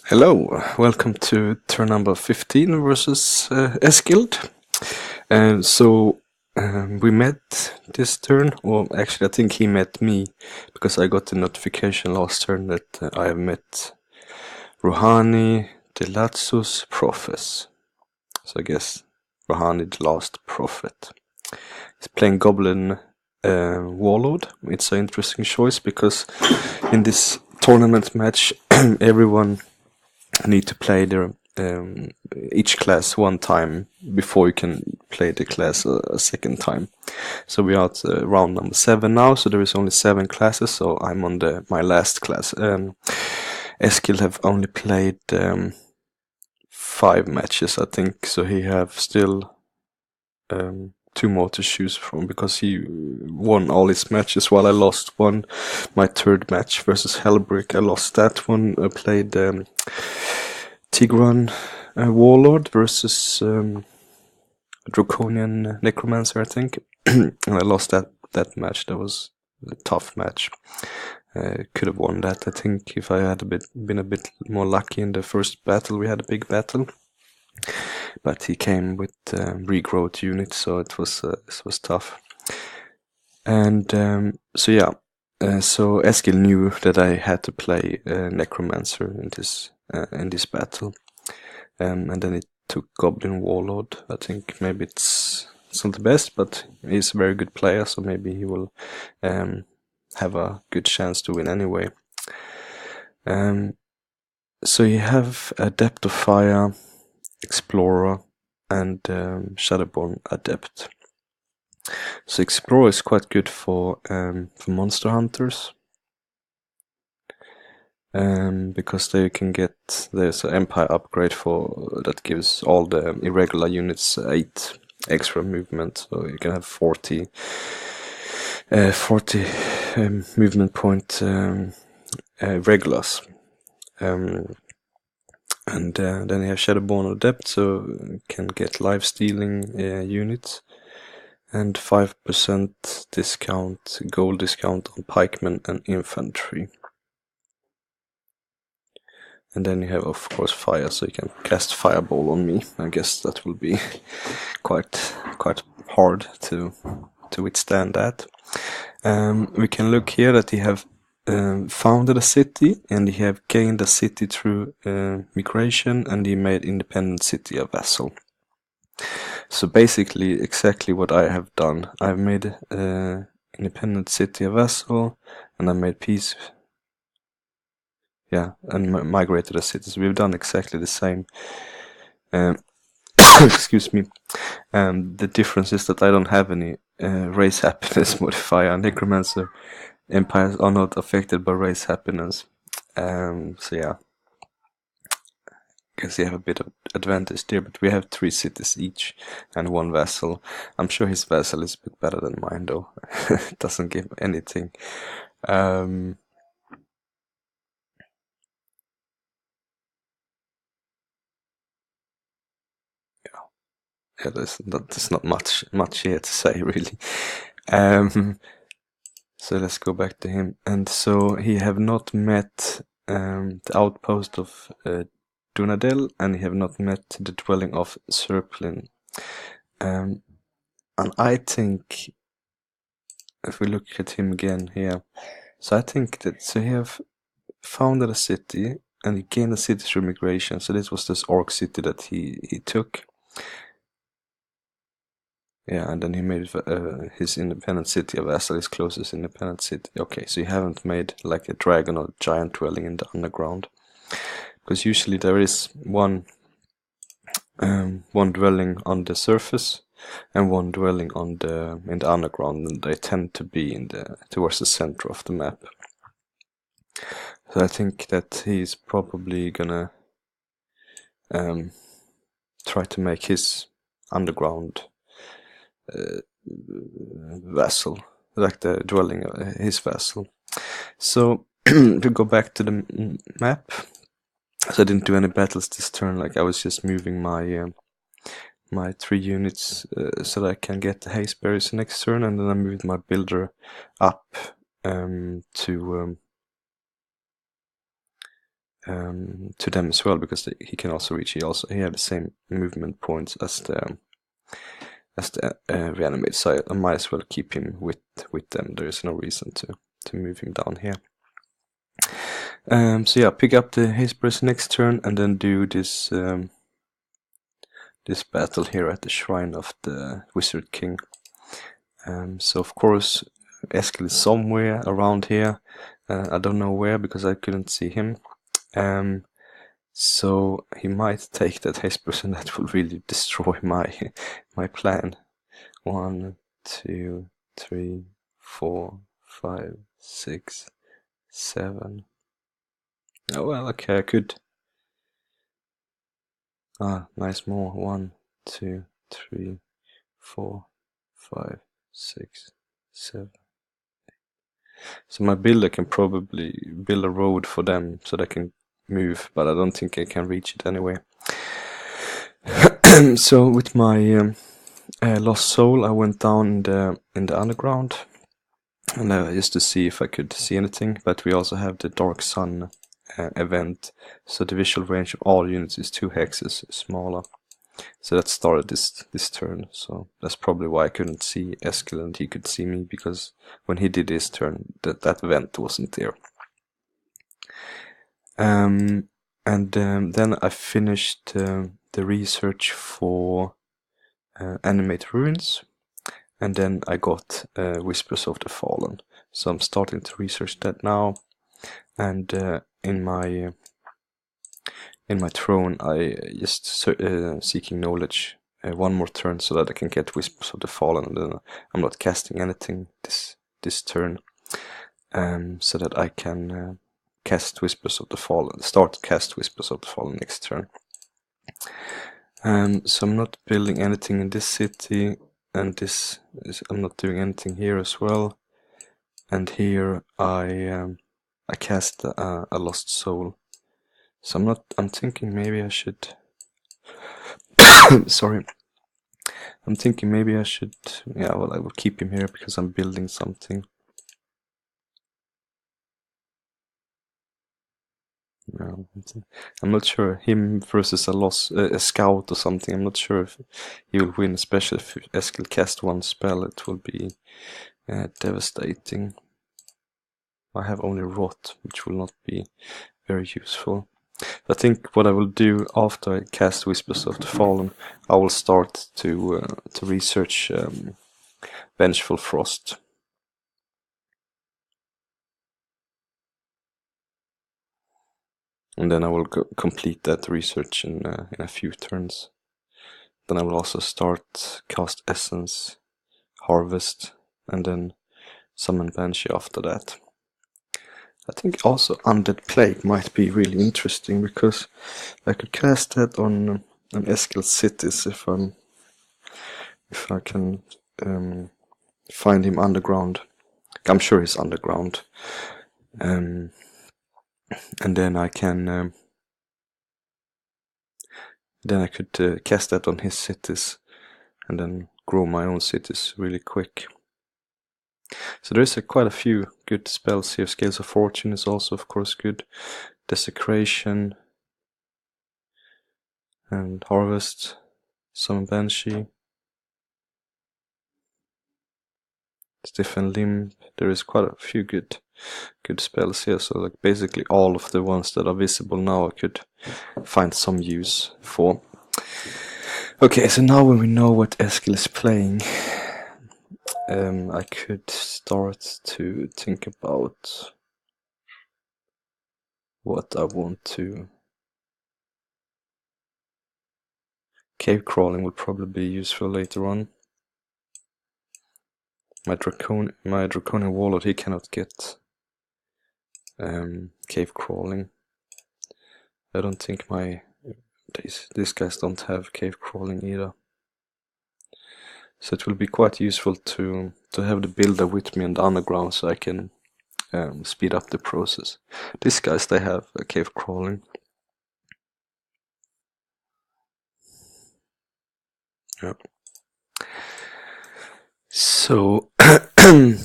Hello, welcome to turn number 15 versus Eskild. We met this turn, or actually I think he met me, because I got the notification last turn that I have met Rouhani, Delatsus, Prophets. So I guess Rouhani, the last prophet. He's playing Goblin Warlord. It's an interesting choice because in this tournament match everyone need to play their each class one time before you can play the class a second time. So we are at round number 7 now, so there is only 7 classes, so I'm on my last class. Eskild have only played 5 matches, I think, so he have still 2 more to choose from, because he won all his matches while I lost one. My third match versus Hellbrick, I lost that one. I played Tigran Warlord versus Draconian Necromancer, I think. And I lost that match. That was a tough match. Could have won that, I think, if I had been a bit more lucky in the first battle. We had a big battle, but he came with regrowth units, so it was tough. And so Eskild knew that I had to play Necromancer in this battle, and then he took Goblin Warlord. I think maybe it's not the best, but he's a very good player, so maybe he will have a good chance to win anyway. So you have Adept of Fire, Explorer, and Shadowborn Adept. So Explorer is quite good for monster hunters, because there you can there's an Empire upgrade that gives all the irregular units 8 extra movement, so you can have 40 movement point regulars. And then you have Shadowborn Adept, so you can get life stealing units, and 5% discount, gold discount on pikemen and infantry. And then you have, of course, fire, so you can cast fireball on me. I guess that will be quite hard to withstand that. We can look here that he have founded a city, and he have gained a city through migration, and he made independent city a vassal. So basically exactly what I have done. I've made independent city a vassal, and I made peace. Yeah, and migrated a city. So we've done exactly the same. Excuse me. The difference is that I don't have any race happiness modifier. Necromancer empires are not affected by race happiness. So yeah, I guess you have a bit of advantage there, but we have 3 cities each and 1 vassal. I'm sure his vassal is a bit better than mine, though. It doesn't give anything. Yeah, there's not much here to say, really. So let's go back to him. And so he have not met the outpost of Dunadel, and he have not met the dwelling of Serplin. And I think, if we look at him again here, so I think that he have founded a city, and he gained a city through migration. So this was this orc city that he took. Yeah, and then he made his independent city a vassal, his closest independent city. Okay, so you haven't made like a dragon or giant dwelling in the underground, because usually there is one dwelling on the surface and one dwelling in the underground, and they tend to be towards the center of the map. So I think that he's probably gonna try to make his underground vassal, like the dwelling his vassal. So to go back to the map, so I didn't do any battles this turn. Like I was just moving my 3 units so that I can get the haste berries next turn, and then I moved my builder up to to them as well, because he can also reach. He had the same movement points as the reanimate, so I might as well keep him with them. There is no reason to move him down here. So yeah, pick up the haste burst next turn, and then do this this battle here at the shrine of the Wizard King. So of course Eskild is somewhere around here. I don't know where because I couldn't see him. So he might take that haste burst, and that will really destroy my plan. 1, 2, 3, 4, 5, 6, 7. Oh well, okay, I could. Nice more. 1, 2, 3, 4, 5, 6, 7. So my builder can probably build a road for them so they can move, but I don't think I can reach it anyway. So with my lost soul, I went down in the underground, and just to see if I could see anything. But we also have the Dark Sun event, so the visual range of all units is 2 hexes smaller. So that started this turn, so that's probably why I couldn't see Eskild and he could see me, because when he did his turn, that event wasn't there. And then I finished the research for Animate Ruins, and then I got Whispers of the Fallen. So I'm starting to research that now, and in my throne I just seeking knowledge one more turn so that I can get Whispers of the Fallen, and then I'm not casting anything this turn, so that I can cast Whispers of the Fallen, start to cast Whispers of the Fallen next turn. So I'm not building anything in this city, and I'm not doing anything here as well. And here I cast a Lost Soul. So I'm thinking maybe I should. Sorry. I'm thinking maybe I should. Yeah, well, I will keep him here because I'm building something. No, I'm not sure. Him versus a scout or something. I'm not sure if he will win, especially if Eskild cast one spell. It will be devastating. I have only Rot, which will not be very useful. I think what I will do after I cast Whispers of the Fallen, I will start to research Vengeful Frost. And then I will complete that research in a few turns. Then I will also start cast Essence, Harvest, and then summon Banshee after that. I think also Undead Plague might be really interesting, because I could cast that on Eskild cities if I can find him underground. I'm sure he's underground. And then I can then I could cast that on his cities, and then grow my own cities really quick. So there's quite a few good spells here. Scales of Fortune is also of course good. Desecration and Harvest, Summon Banshee, Stiffen Limb. There is quite a few good spells here, so like basically all of the ones that are visible now I could find some use for. Okay, so now when we know what Eskild is playing, I could start to think about what I want to. Cave crawling will probably be useful later on. My Draconian Warlord, he cannot get cave crawling. I don't think these guys don't have cave crawling either. So it will be quite useful to have the builder with me in the underground, so I can speed up the process. These guys, they have a cave crawling. Yeah. So and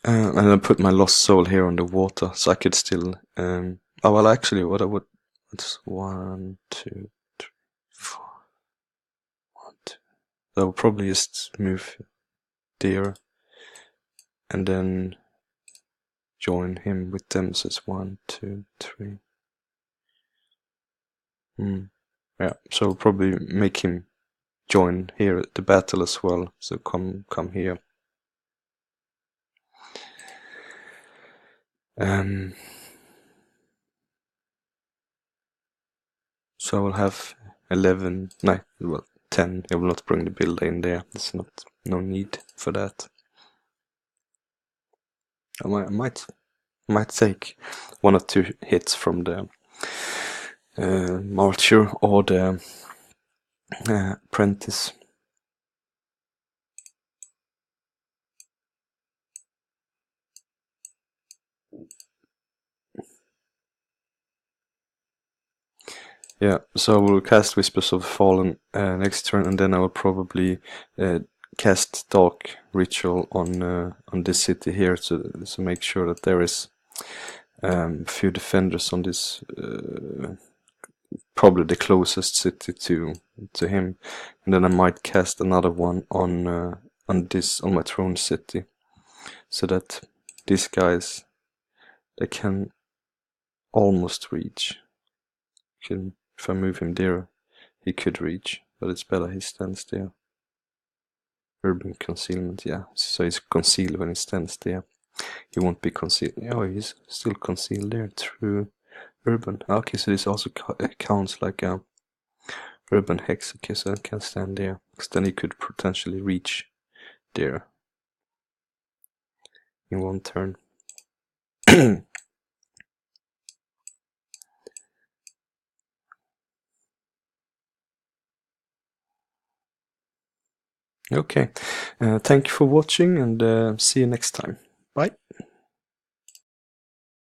I put my Lost Soul here on the water, so I could still Oh well, actually, what I would, it's 1, 2, 3, 4, 1, 2. I would probably just move there, and then join him with them. So it's 1, 2, 3. Yeah, so we'll probably make him join here at the battle as well. So come here. So I will have 11, no, well, 10. I will not bring the builder in there. There's no need for that. I might take 1 or 2 hits from the Marcher or the Apprentice. Yeah, so I will cast Whispers of the Fallen next turn, and then I will probably cast Dark Ritual on this city here to make sure that there is a few defenders on this, probably the closest city to him, and then I might cast another one on my throne city, so that these guys, they can almost reach. If I move him there, he could reach, but it's better he stands there. Urban concealment, yeah. So he's concealed when he stands there. He won't be concealed. Oh, he's still concealed there through urban. Okay, so this also counts like a urban hex. Okay, so I can stand there, because then he could potentially reach there in 1 turn. Okay, thank you for watching, and see you next time. Bye.